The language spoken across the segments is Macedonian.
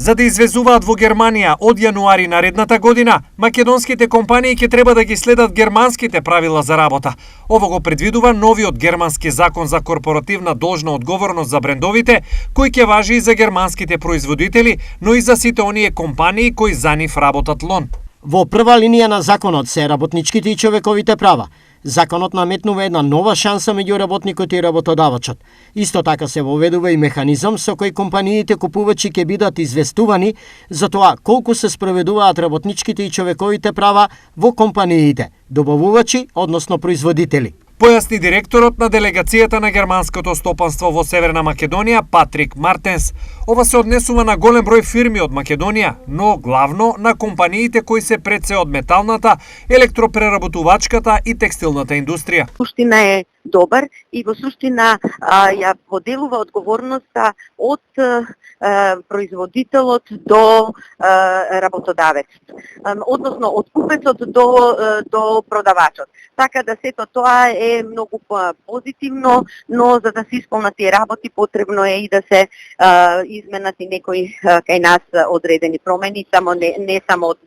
За да извезуваат во Германија од јануари наредната година, македонските компании ќе треба да ги следат германските правила за работа. Ово го предвидува новиот германски закон за корпоративна должна одговорност за брендовите, кој ќе важи и за германските производители, но и за сите оние компании кои за нив работат лон. Во прва линија на законот се работничките и човековите права. Законот наметнува една нова шанса меѓу работникот и работодавачот. Исто така се воведува и механизам со кој компаниите купувачи ќе бидат известувани за тоа колку се спроведуваат работничките и човековите права во компаниите, добавувачи, односно производители. Појасни директорот на делегацијата на германското стопанство во Северна Македонија, Патрик Мартенс. Ова се однесува на голем број фирми од Македонија, но главно на компаниите кои се пред се од металната, електропреработувачката и текстилната индустрија. Суштина е добар и во суштина ја поделува одговорноста од производителот до работодавец, односно од купецот до продавачот. Така да сето тоа е многу позитивно, но за да се исполнат тие работи потребно е и да се изменат и некои кај нас одредени промени, не само од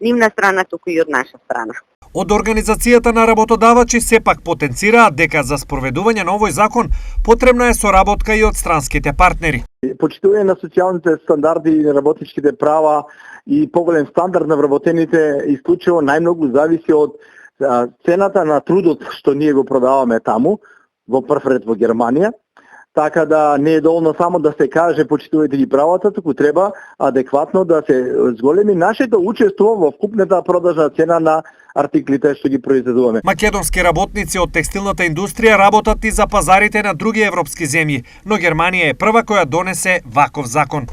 нивна страна, туку и од наша страна. Од Организацијата на работодавачи сепак потенцираат дека за спроведување на овој закон потребна е соработка и од странските партнери. Почитување на социјалните стандарди и работничките права и поголем стандард на вработените исклучиво најмногу зависи од цената на трудот што ние го продаваме таму, во прв ред во Германија. Така да не е доволно само да се каже почитувајте ги правата, туку треба адекватно да се зголеми нашето учество во вкупната продажна цена на артиклите што ги произведуваме. Македонски работници од текстилната индустрија работат и за пазарите на други европски земји, но Германија е прва која донесе ваков закон.